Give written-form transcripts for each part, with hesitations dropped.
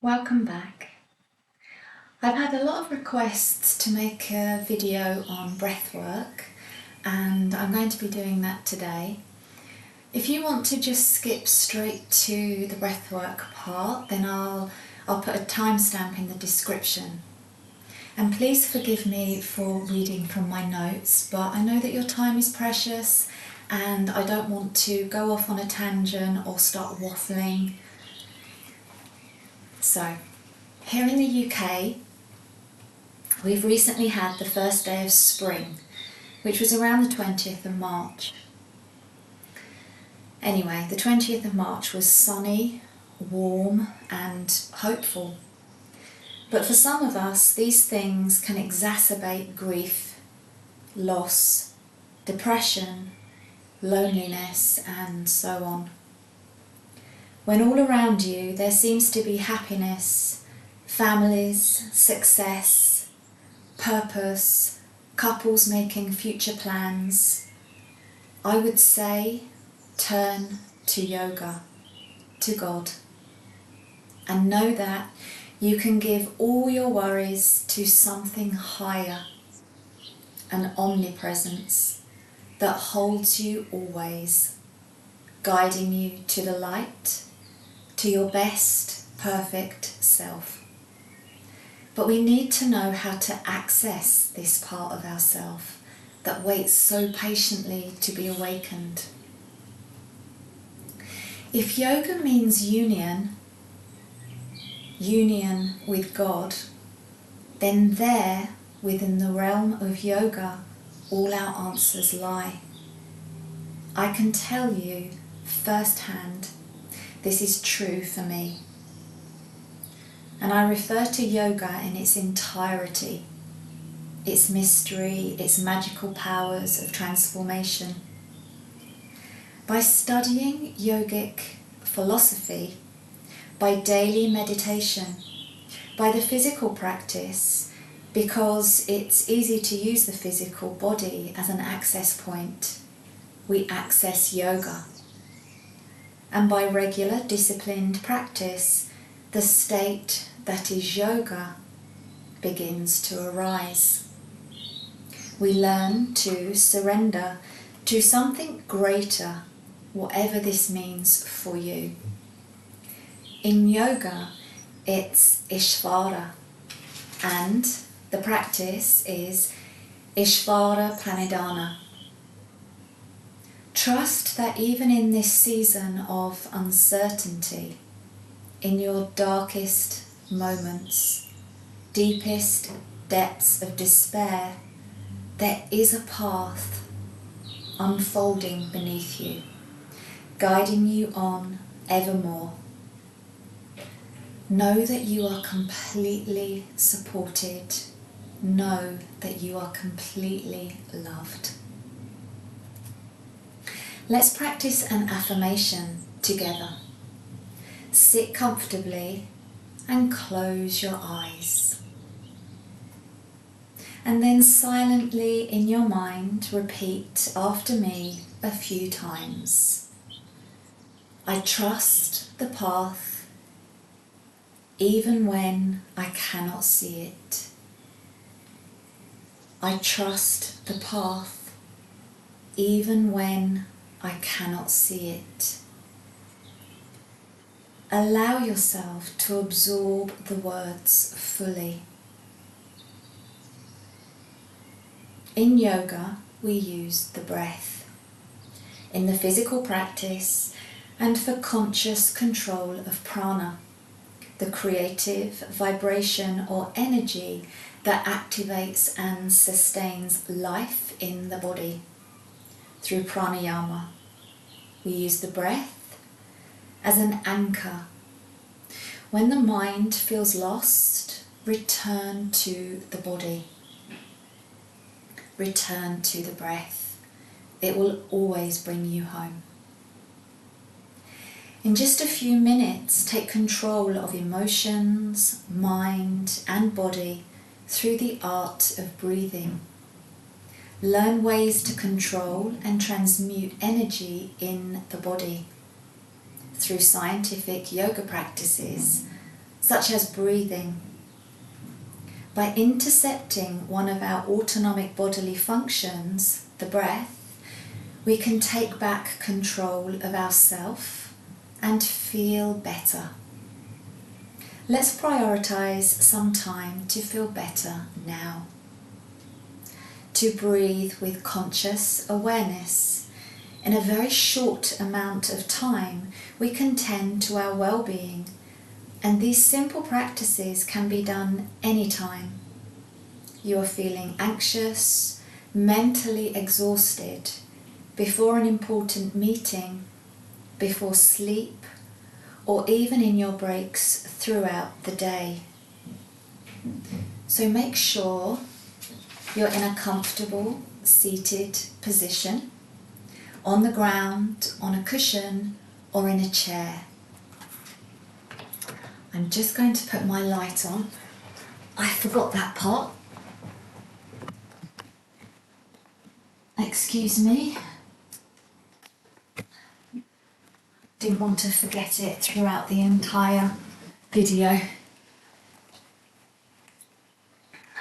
Welcome back. I've had a lot of requests to make a video on breathwork, and I'm going to be doing that today. If you want to just skip straight to the breathwork part, then I'll put a timestamp in the description. And please forgive me for reading from my notes, but I know that your time is precious and I don't want to go off on a tangent or start waffling. So, here in the UK, we've recently had the first day of spring, which was around the 20th of March. Anyway, the 20th of March was sunny, warm and hopeful. But for some of us, these things can exacerbate grief, loss, depression, loneliness, and so on. When all around you there seems to be happiness, families, success, purpose, couples making future plans, I would say turn to yoga, to God, and know that you can give all your worries to something higher, an omnipresence that holds you always, guiding you to the light, to your best, perfect self. But we need to know how to access this part of ourself that waits so patiently to be awakened. If yoga means union with God, then there, within the realm of yoga, all our answers lie. I can tell you firsthand, this is true for me. And I refer to yoga in its entirety, its mystery, its magical powers of transformation. By studying yogic philosophy, by daily meditation, by the physical practice, because it's easy to use the physical body as an access point, we access yoga. And by regular disciplined practice, the state that is yoga begins to arise. We learn to surrender to something greater, whatever this means for you. In yoga, it's Ishvara, and the practice is Ishvara Pranidhana. Trust that even in this season of uncertainty, in your darkest moments, deepest depths of despair, there is a path unfolding beneath you, guiding you on evermore. Know that you are completely supported. Know that you are completely loved. Let's practice an affirmation together. Sit comfortably and close your eyes. And then silently in your mind repeat after me a few times. I trust the path even when I cannot see it. I trust the path even when I cannot see it. Allow yourself to absorb the words fully. In yoga, we use the breath. In the physical practice, and for conscious control of prana, the creative vibration or energy that activates and sustains life in the body. Through pranayama, we use the breath as an anchor. When the mind feels lost, return to the body. Return to the breath. It will always bring you home. In just a few minutes, take control of emotions, mind, and body through the art of breathing. Learn ways to control and transmute energy in the body. Through scientific yoga practices such as breathing. By intercepting one of our autonomic bodily functions, the breath, we can take back control of ourself and feel better. Let's prioritise some time to feel better now. To breathe with conscious awareness. In a very short amount of time, we can tend to our well-being, and these simple practices can be done anytime. You are feeling anxious, mentally exhausted, before an important meeting, before sleep, or even in your breaks throughout the day. So make sure you're in a comfortable seated position, on the ground, on a cushion, or in a chair. I'm just going to put my light on. I forgot that part. Excuse me. Didn't want to forget it throughout the entire video.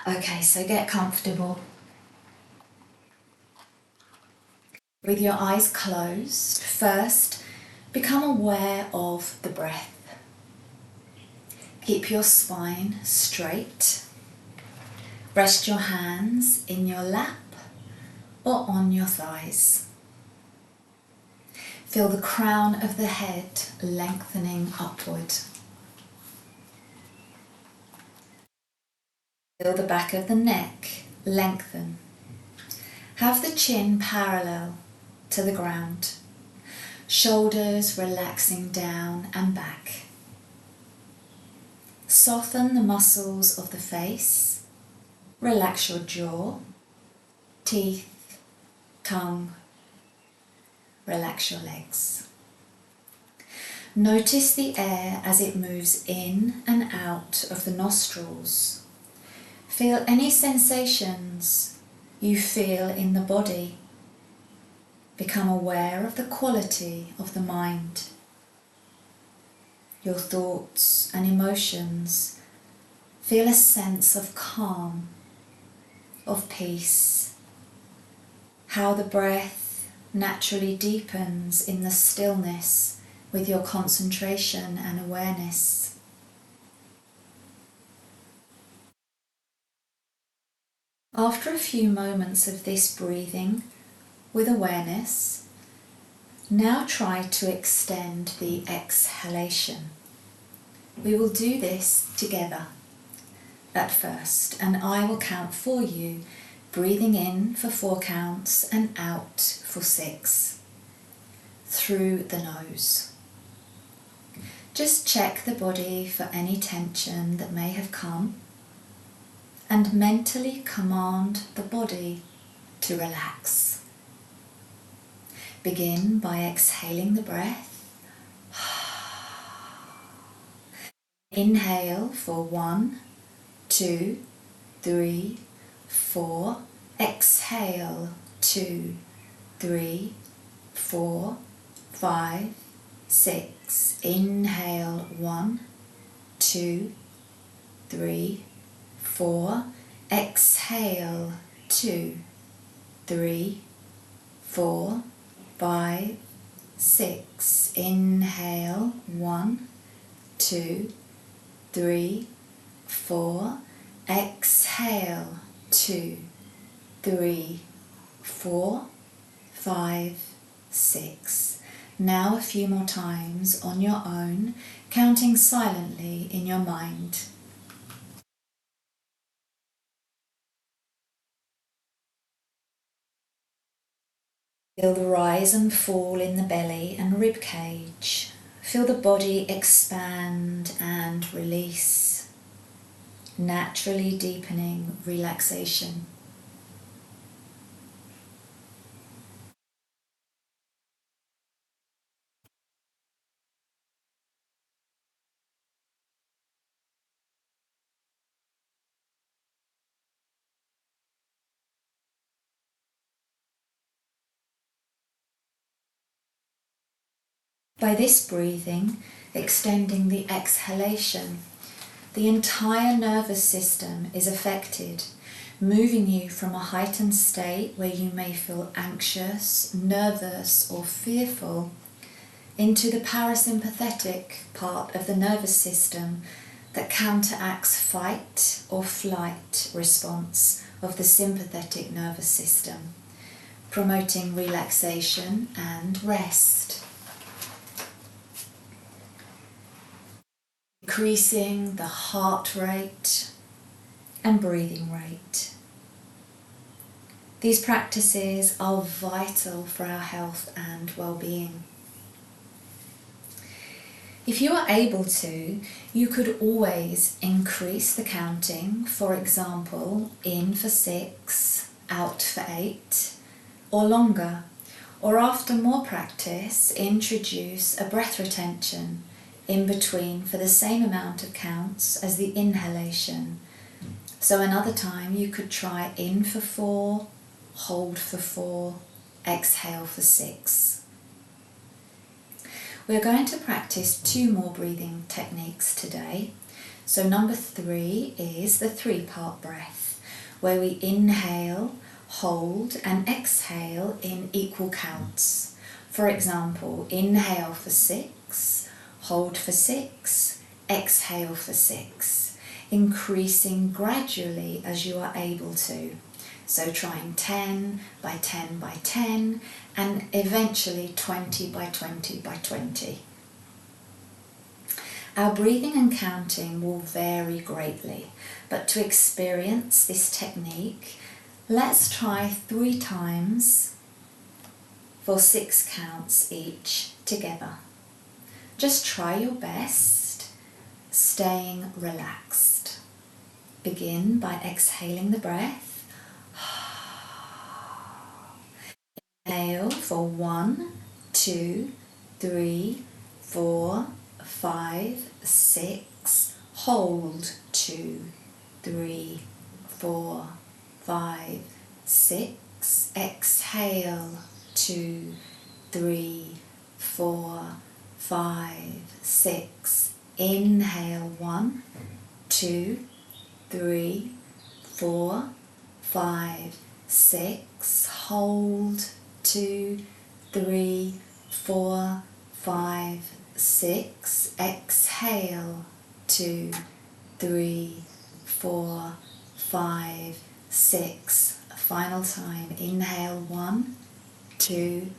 Okay, so get comfortable. With your eyes closed, first, become aware of the breath. Keep your spine straight. Rest your hands in your lap or on your thighs. Feel the crown of the head lengthening upward. Feel the back of the neck lengthen. Have the chin parallel to the ground. Shoulders relaxing down and back. Soften the muscles of the face. Relax your jaw, teeth, tongue. Relax your legs. Notice the air as it moves in and out of the nostrils. Feel any sensations you feel in the body. Become aware of the quality of the mind. Your thoughts and emotions. Feel a sense of calm, of peace. How the breath naturally deepens in the stillness with your concentration and awareness. After a few moments of this breathing with awareness, now try to extend the exhalation. We will do this together at first, and I will count for you, breathing in for 4 counts and out for 6, through the nose. Just check the body for any tension that may have come, and mentally command the body to relax. Begin by exhaling the breath. Inhale for 1, 2, 3, 4. Exhale 2, 3, 4, 5, 6. Inhale 1, 2, 3, 4. Exhale 2, 3, 4, 5, 6. Inhale 1, 2, 3, 4. Exhale 2, 3, 4, 5, 6. Now a few more times on your own, counting silently in your mind. Feel the rise and fall in the belly and rib cage. Feel the body expand and release, naturally deepening relaxation. By this breathing, extending the exhalation, the entire nervous system is affected, moving you from a heightened state where you may feel anxious, nervous or fearful into the parasympathetic part of the nervous system that counteracts fight or flight response of the sympathetic nervous system, promoting relaxation and rest. Increasing the heart rate and breathing rate. These practices are vital for our health and well-being. If you are able to, you could always increase the counting, for example, in for 6, out for 8, or longer, or after more practice, introduce a breath retention in between for the same amount of counts as the inhalation. So another time you could try in for 4, hold for 4, exhale for 6. We're going to practice 2 more breathing techniques today. So number 3 is the 3-part breath, where we inhale, hold and exhale in equal counts. For example, inhale for 6, hold for 6, exhale for 6, increasing gradually as you are able to. So trying 10 by 10 by 10 and eventually 20 by 20 by 20. Our breathing and counting will vary greatly, but to experience this technique, let's try 3 times for 6 counts each together. Just try your best, staying relaxed. Begin by exhaling the breath. Inhale for 1, 2, 3, 4, 5, 6. Hold 2, 3, 4, 5, 6. Exhale 2, 3, 4, 5, 6. Inhale 1, 2, 3, 4, 5, 6. Hold 2, 3, 4, 5, 6. Exhale 2, 3, 4, 5, 6. Final time. Inhale 1, 2,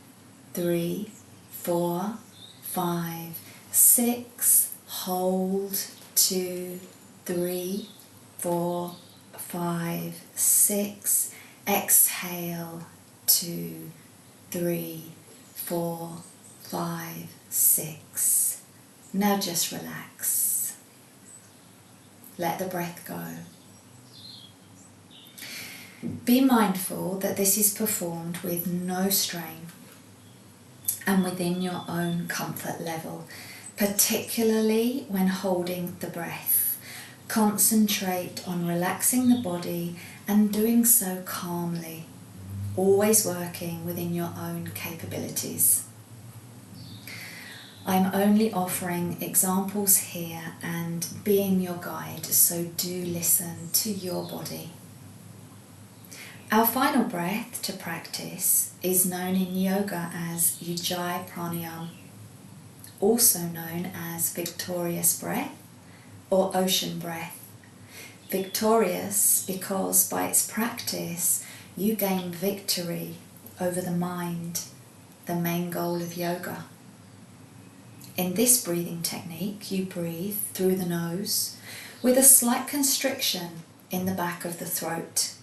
3, 4, 5, 6. Hold 2, 3, 4, 5, 6. Exhale 2, 3, 4, 5, 6. Now just relax. Let the breath go. Be mindful that this is performed with no strain and within your own comfort level, particularly when holding the breath. Concentrate on relaxing the body and doing so calmly, always working within your own capabilities. I'm only offering examples here and being your guide, so do listen to your body. Our final breath to practice is known in yoga as Ujjayi Pranayama, also known as victorious breath or ocean breath. Victorious because by its practice you gain victory over the mind, the main goal of yoga. In this breathing technique, you breathe through the nose with a slight constriction in the back of the throat,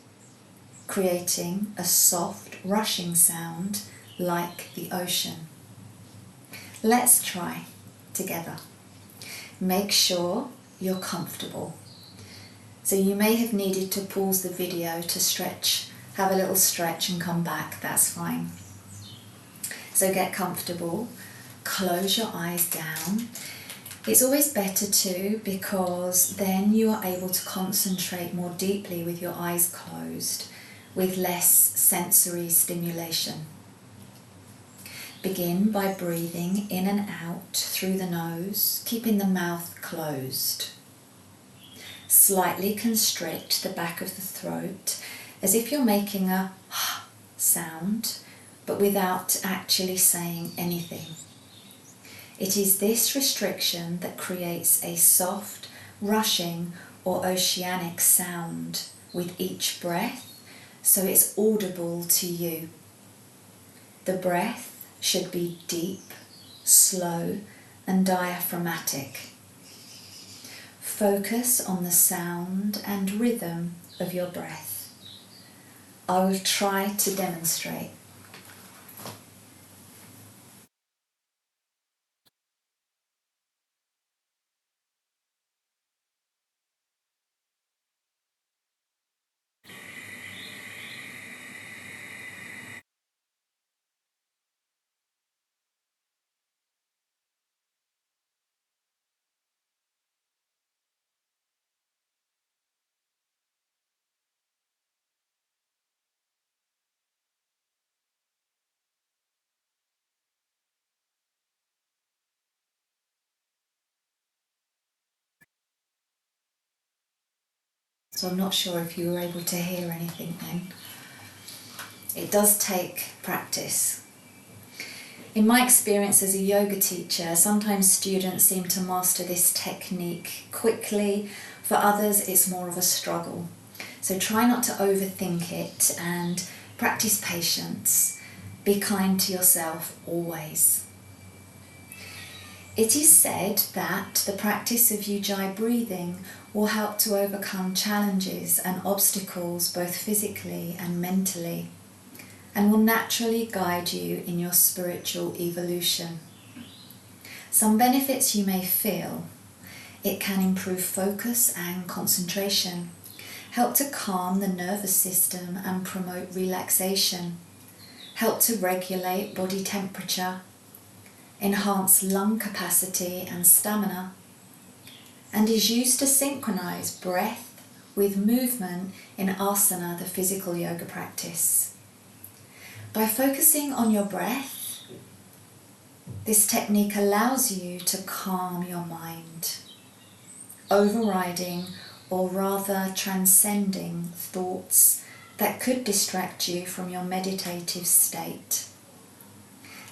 creating a soft rushing sound like the ocean. Let's try together. Make sure you're comfortable. So you may have needed to pause the video to stretch, have a little stretch and come back, that's fine. So get comfortable, close your eyes down. It's always better to, because then you are able to concentrate more deeply with your eyes closed, with less sensory stimulation. Begin by breathing in and out through the nose, keeping the mouth closed. Slightly constrict the back of the throat as if you're making a sound, but without actually saying anything. It is this restriction that creates a soft, rushing or oceanic sound with each breath, so it's audible to you. The breath should be deep, slow, and diaphragmatic. Focus on the sound and rhythm of your breath. I will try to demonstrate. So I'm not sure if you were able to hear anything then. It does take practice. In my experience as a yoga teacher, sometimes students seem to master this technique quickly. For others, it's more of a struggle. So try not to overthink it and practice patience. Be kind to yourself always. It is said that the practice of Ujjayi breathing will help to overcome challenges and obstacles both physically and mentally, and will naturally guide you in your spiritual evolution. Some benefits you may feel. It can improve focus and concentration, help to calm the nervous system and promote relaxation, help to regulate body temperature, enhance lung capacity and stamina, and is used to synchronize breath with movement in asana, the physical yoga practice. By focusing on your breath, this technique allows you to calm your mind, overriding or rather transcending thoughts that could distract you from your meditative state.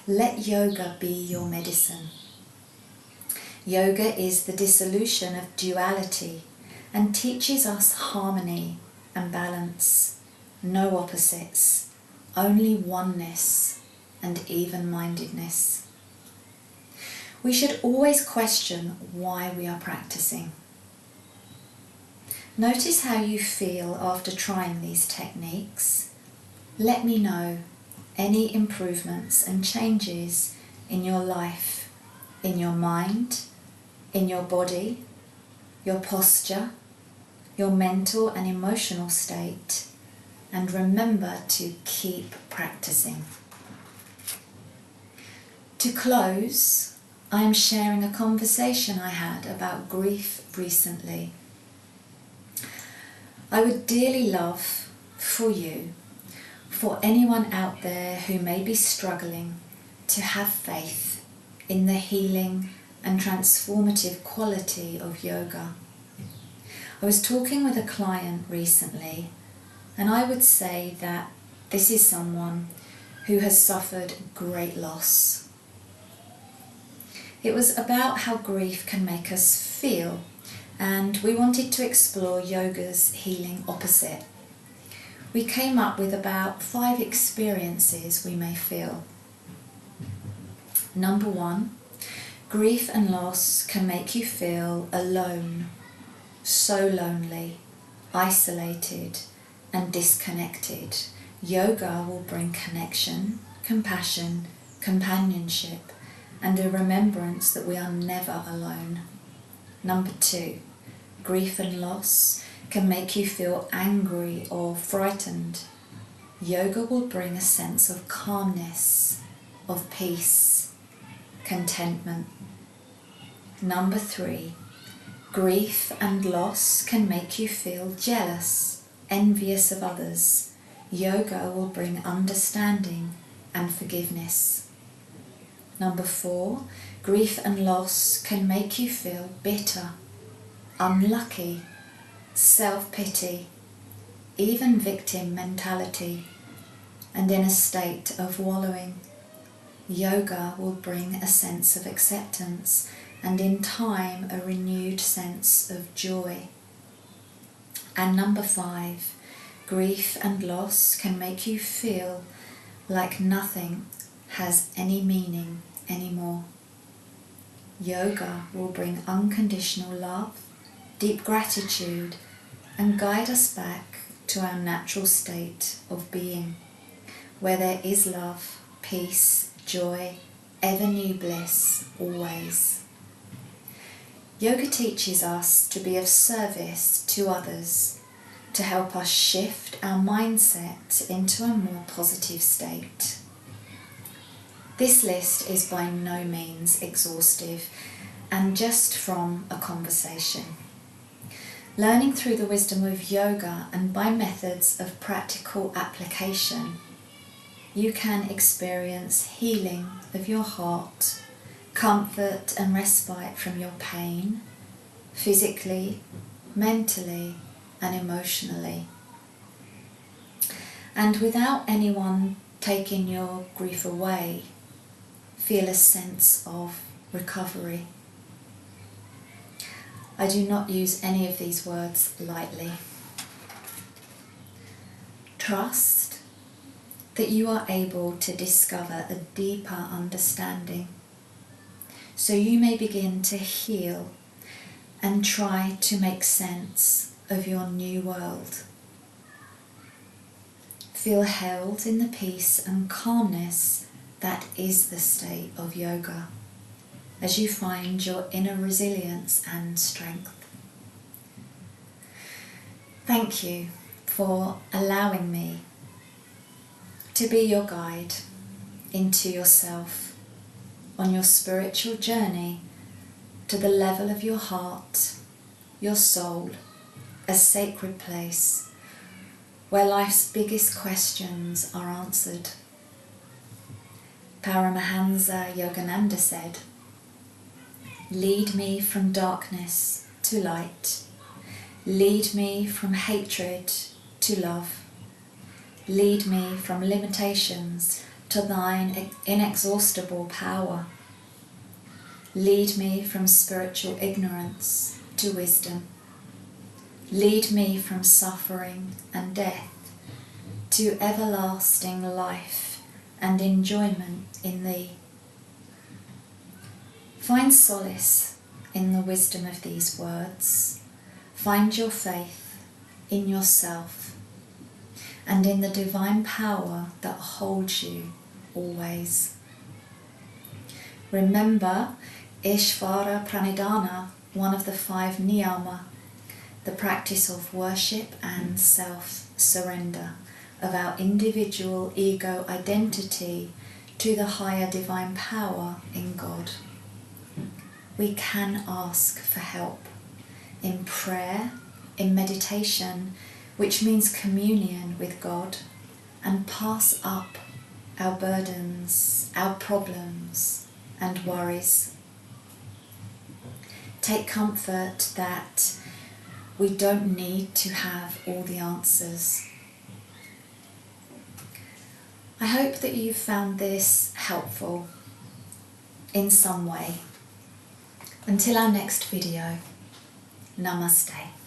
Let yoga be your medicine. Yoga is the dissolution of duality and teaches us harmony and balance, no opposites, only oneness and even-mindedness. We should always question why we are practicing. Notice how you feel after trying these techniques. Let me know any improvements and changes in your life, in your mind, in your body, your posture, your mental and emotional state, and remember to keep practicing. To close, I am sharing a conversation I had about grief recently. I would dearly love for you, for anyone out there who may be struggling, to have faith in the healing and transformative quality of yoga. I was talking with a client recently, and I would say that this is someone who has suffered great loss. It was about how grief can make us feel, and we wanted to explore yoga's healing opposite. We came up with about 5 experiences we may feel. Number 1, grief and loss can make you feel alone, so lonely, isolated, and disconnected. Yoga will bring connection, compassion, companionship, and a remembrance that we are never alone. Number 2, grief and loss can make you feel angry or frightened. Yoga will bring a sense of calmness, of peace, contentment. Number 3, grief and loss can make you feel jealous, envious of others. Yoga will bring understanding and forgiveness. Number 4, grief and loss can make you feel bitter, unlucky, self-pity, even victim mentality, and in a state of wallowing. Yoga will bring a sense of acceptance and in time a renewed sense of joy. And number 5, grief and loss can make you feel like nothing has any meaning anymore. Yoga will bring unconditional love, deep gratitude, and guide us back to our natural state of being, where there is love, peace, joy, ever new bliss, always. Yoga teaches us to be of service to others, to help us shift our mindset into a more positive state. This list is by no means exhaustive and just from a conversation. Learning through the wisdom of yoga and by methods of practical application, you can experience healing of your heart, comfort and respite from your pain, physically, mentally and emotionally. And without anyone taking your grief away, feel a sense of recovery. I do not use any of these words lightly. Trust that you are able to discover a deeper understanding, so you may begin to heal and try to make sense of your new world. Feel held in the peace and calmness that is the state of yoga, as you find your inner resilience and strength. Thank you for allowing me to be your guide into yourself on your spiritual journey to the level of your heart, your soul, a sacred place where life's biggest questions are answered. Paramahansa Yogananda said, "Lead me from darkness to light. Lead me from hatred to love. Lead me from limitations to thine inexhaustible power. Lead me from spiritual ignorance to wisdom. Lead me from suffering and death to everlasting life and enjoyment in thee." Find solace in the wisdom of these words. Find your faith in yourself and in the divine power that holds you always. Remember Ishvara Pranidhana, one of the 5 niyama, the practice of worship and self-surrender of our individual ego identity to the higher divine power in God. We can ask for help in prayer, in meditation, which means communion with God, and pass up our burdens, our problems and worries. Take comfort that we don't need to have all the answers. I hope that you've found this helpful in some way. Until our next video, Namaste.